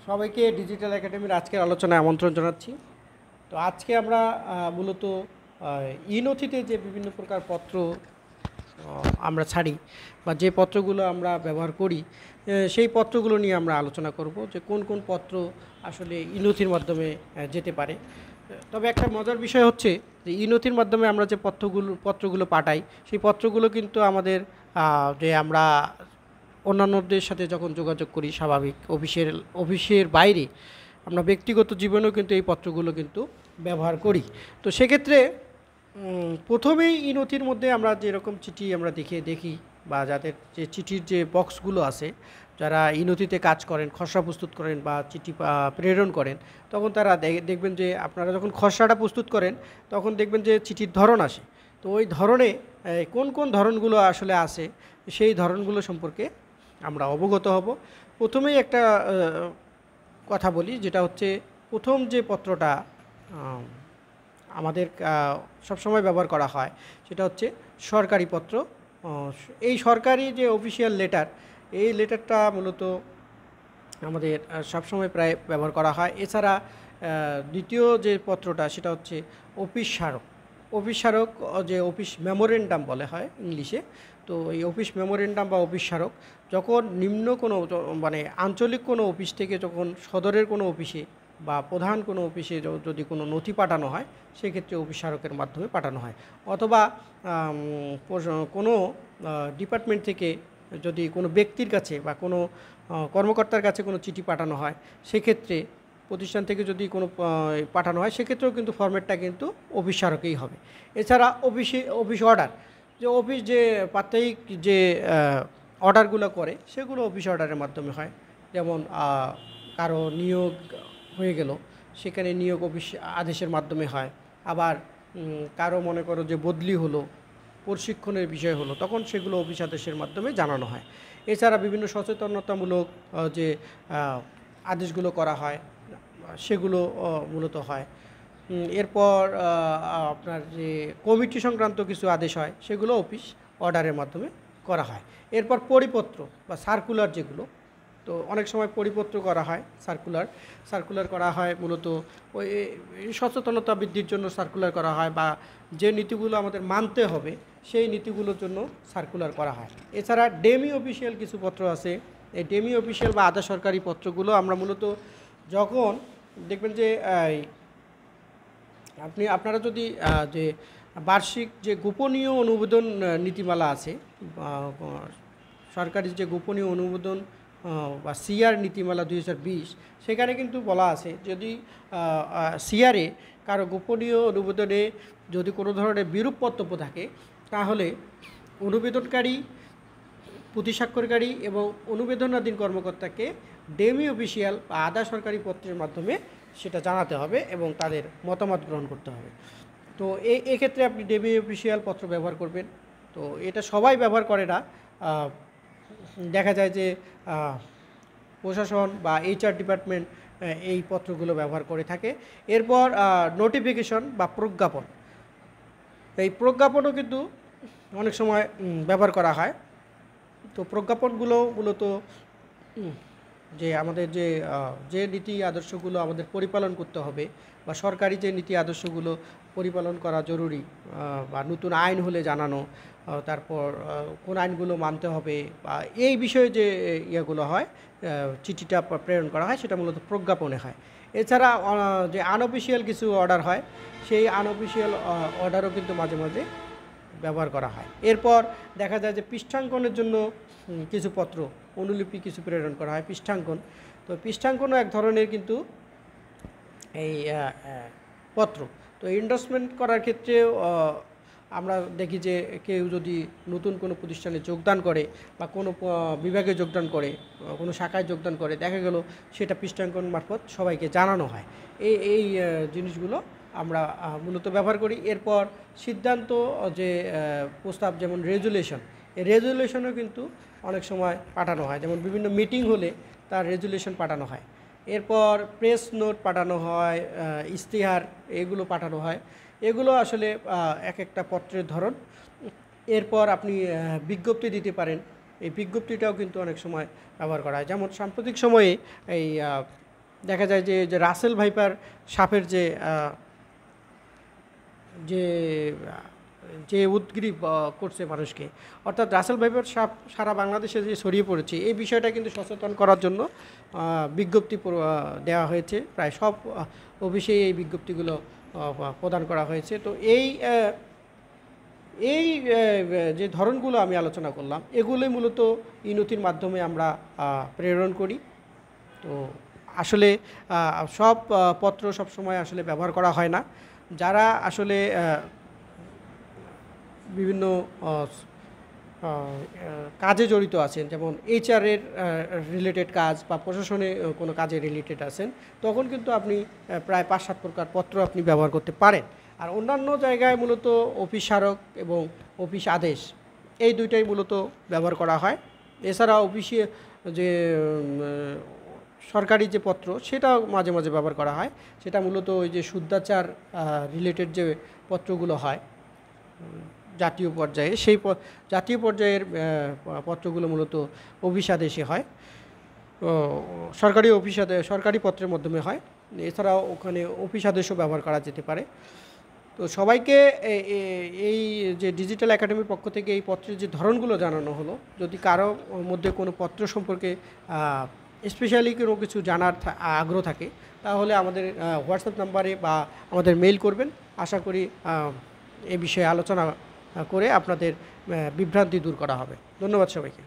সবাইকে ডিজিটাল একাডেমির আজকের আলোচনায় আমন্ত্রণ জানাচ্ছি। তো আজকে আমরা মূলত ই-নথিতে যে বিভিন্ন প্রকার পত্র আমরা ছাড়ি বা যে পত্রগুলো আমরা ব্যবহার করি সেই পত্রগুলো নিয়ে আমরা আলোচনা করব যে কোন কোন পত্র আসলে ই-নথির মাধ্যমে যেতে পারে। তবে একটা মজার বিষয় হচ্ছে যে ই-নথির মাধ্যমে আমরা যে পত্রগুলো পাঠাই সেই পত্রগুলো কিন্তু আমাদের যে আমরা অন্যান্যদের সাথে যখন যোগাযোগ করি স্বাভাবিক অফিসের বাইরে আমরা ব্যক্তিগত জীবনেও কিন্তু এই পত্রগুলো কিন্তু ব্যবহার করি। তো সেক্ষেত্রে প্রথমেই ই নথির মধ্যে আমরা যেরকম চিঠি আমরা দেখি বা যাদের যে চিঠির যে বক্সগুলো আছে, যারা ই নথিতে কাজ করেন, খসড়া প্রস্তুত করেন বা চিঠি প্রেরণ করেন, তখন তারা দেখবেন যে আপনারা যখন খসড়াটা প্রস্তুত করেন তখন দেখবেন যে চিঠির ধরন আসে। তো ওই ধরনে কোন কোন ধরনগুলো আসলে আছে সেই ধরনগুলো সম্পর্কে আমরা অবগত হব। প্রথমেই একটা কথা বলি, যেটা হচ্ছে প্রথম যে পত্রটা আমাদের সবসময় ব্যবহার করা হয় সেটা হচ্ছে সরকারি পত্র। এই সরকারি যে অফিসিয়াল লেটার, এই লেটারটা মূলত আমাদের সবসময় প্রায় ব্যবহার করা হয়। এছাড়া দ্বিতীয় যে পত্রটা সেটা হচ্ছে অফিস স্মারক। অফিস স্মারক যে অফিস মেমোরেন্ডাম বলে হয় ইংলিশে। তো এই অফিস মেমোরেন্ডাম বা অফিস স্মারক যখন নিম্ন কোনো মানে আঞ্চলিক কোনো অফিস থেকে যখন সদরের কোনো অফিসে বা প্রধান কোনো অফিসে যদি কোনো নথি পাঠানো হয় সেক্ষেত্রে অফিস স্মারকের মাধ্যমে পাঠানো হয়। অথবা কোনো ডিপার্টমেন্ট থেকে যদি কোনো ব্যক্তির কাছে বা কোনো কর্মকর্তার কাছে কোনো চিঠি পাঠানো হয়, সেক্ষেত্রে প্রতিষ্ঠান থেকে যদি কোনো পাঠানো হয় সেক্ষেত্রেও কিন্তু ফরম্যাটটা কিন্তু অফিস স্মারকেই হবে। এছাড়া অফিস অর্ডার, যে অফিস যে প্রাত্যহিক যে অর্ডারগুলো করে সেগুলো অফিস অর্ডারের মাধ্যমে হয়। যেমন কারো নিয়োগ হয়ে গেল, সেখানে নিয়োগ অফিস আদেশের মাধ্যমে হয়। আবার কারো মনে করো যে বদলি হলো, প্রশিক্ষণের বিষয় হলো, তখন সেগুলো অফিস আদেশের মাধ্যমে জানানো হয়। এছাড়া বিভিন্ন সচেতনতামূলক যে আদেশগুলো করা হয় সেগুলো মূলত হয়। এরপর আপনার যে কমিটি সংক্রান্ত কিছু আদেশ হয় সেগুলো অফিস অর্ডারের মাধ্যমে করা হয়। এরপর পরিপত্র বা সার্কুলার যেগুলো, তো অনেক সময় পরিপত্র করা হয়, সার্কুলার করা হয় মূলত ওই সচেতনতা বৃদ্ধির জন্য সার্কুলার করা হয়, বা যে নীতিগুলো আমাদের মানতে হবে সেই নীতিগুলোর জন্য সার্কুলার করা হয়। এছাড়া ডেমি অফিসিয়াল কিছু পত্র আছে। এই ডেমি অফিসিয়াল বা আধা সরকারি পত্রগুলো আমরা মূলত যখন দেখবেন যে আপনারা যদি যে বার্ষিক যে গোপনীয় অনুমোদন নীতিমালা আছে, সরকারি যে গোপনীয় অনুমোদন বা সিআর নীতিমালা 2020, সেখানে কিন্তু বলা আছে যদি সিআরে কারো গোপনীয় অনুমোদনে যদি কোনো ধরনের বিরূপ বক্তব্য থাকে, তাহলে অনুবেদনকারী, প্রতিস্বাক্ষরকারী এবং অনুবেদনাধীন কর্মকর্তাকে ডেমি অফিসিয়াল বা আধা সরকারি পত্রের মাধ্যমে সেটা জানাতে হবে এবং তাদের মতামত গ্রহণ করতে হবে। তো এক্ষেত্রে আপনি ডেমি অফিসিয়াল পত্র ব্যবহার করবেন। তো এটা সবাই ব্যবহার করে না, দেখা যায় যে প্রশাসন বা এইচআর ডিপার্টমেন্ট এই পত্রগুলো ব্যবহার করে থাকে। এরপর নোটিফিকেশন বা প্রজ্ঞাপন, এই প্রজ্ঞাপনও কিন্তু অনেক সময় ব্যবহার করা হয়। তো প্রজ্ঞাপনগুলো মূলত যে আমাদের যে নীতি আদর্শগুলো আমাদের পরিপালন করতে হবে বা সরকারি যে নীতি আদর্শগুলো পরিপালন করা জরুরি, বা নতুন আইন হলে জানানো, তারপর কোন আইনগুলো মানতে হবে বা এই বিষয়ে যে ইয়েগুলো হয়, চিঠিটা প্রেরণ করা হয়, সেটা মূলত প্রজ্ঞাপনে হয়। এছাড়া যে আনঅফিসিয়াল কিছু অর্ডার হয়, সেই আনঅফিসিয়াল অর্ডারও কিন্তু মাঝে মাঝে ব্যবহার করা হয়। এরপর দেখা যায় যে পৃষ্ঠাঙ্কনের জন্য কিছু পত্র, অনুলিপি কিছু প্রেরণ করা হয়, পৃষ্ঠাঙ্কন। তো পৃষ্ঠাঙ্কনও এক ধরনের কিন্তু এই পত্র। তো এন্ডোর্সমেন্ট করার ক্ষেত্রেও আমরা দেখি যে কেউ যদি নতুন কোনো প্রতিষ্ঠানে যোগদান করে বা কোনো বিভাগে যোগদান করে, কোনো শাখায় যোগদান করে, দেখা গেল সেটা পৃষ্ঠাঙ্কন মারফত সবাইকে জানানো হয়। এই জিনিসগুলো আমরা মূলত ব্যবহার করি। এরপর সিদ্ধান্ত যে প্রস্তাব, যেমন রেজুলেশন, এই রেজুলেশনও কিন্তু অনেক সময় পাঠানো হয়, যেমন বিভিন্ন মিটিং হলে তার রেজুলেশন পাঠানো হয়। এরপর প্রেস নোট পাঠানো হয়, ইশতেহার এগুলো পাঠানো হয়। এগুলো আসলে এক একটা পত্রের ধরন। এরপর আপনি বিজ্ঞপ্তি দিতে পারেন, এই বিজ্ঞপ্তিটাও কিন্তু অনেক সময় ব্যবহার করা হয়। যেমন সাম্প্রতিক সময়ে এই দেখা যায় যে যে রাসেল ভাইপার সাপের যে যে যে উদ্গ্রীব করছে মানুষকে, অর্থাৎ রাসেল ভাইপার সাপ সারা বাংলাদেশে যে ছড়িয়ে পড়েছে, এই বিষয়টা কিন্তু সচেতন করার জন্য বিজ্ঞপ্তি দেওয়া হয়েছে। প্রায় সব অফিসেই এই বিজ্ঞপ্তিগুলো প্রদান করা হয়েছে। তো এই এই যে ধরনগুলো আমি আলোচনা করলাম, এগুলোই মূলত এই নথির মাধ্যমে আমরা প্রেরণ করি। তো আসলে সব পত্র সবসময় আসলে ব্যবহার করা হয় না। যারা আসলে বিভিন্ন কাজে জড়িত আছেন, যেমন এইচআরের রিলেটেড কাজ বা প্রশাসনে কোনো কাজে রিলেটেড আছেন, তখন কিন্তু আপনি প্রায় 5-7 প্রকার পত্র আপনি ব্যবহার করতে পারেন। আর অন্যান্য জায়গায় মূলত অফিস স্মারক এবং অফিস আদেশ, এই দুইটাই মূলত ব্যবহার করা হয়। এছাড়া অফিসে যে সরকারি যে পত্র, সেটাও মাঝে মাঝে ব্যবহার করা হয়। সেটা মূলত ওই যে শুদ্ধাচার রিলেটেড যে পত্রগুলো হয় জাতীয় পর্যায়ে, সেই জাতীয় পর্যায়ের পত্রগুলো মূলত অফিস আদেশে হয়, সরকারি অফিস আদেশ সরকারি পত্রের মাধ্যমে হয়। এছাড়াও ওখানে অফিস আদেশও ব্যবহার করা যেতে পারে। তো সবাইকে এই যে ডিজিটাল একাডেমির পক্ষ থেকে এই পত্রের যে ধরনগুলো জানানো হলো, যদি কারো মধ্যে কোনো পত্র সম্পর্কে স্পেশালি কোনো কিছু জানার আগ্রহ থাকে, তাহলে আমাদের হোয়াটসঅ্যাপ নাম্বারে বা আমাদের মেইল করবেন। আশা করি এ বিষয়ে আলোচনা করে আপনাদের বিভ্রান্তি দূর করা হবে। ধন্যবাদ সবাইকে।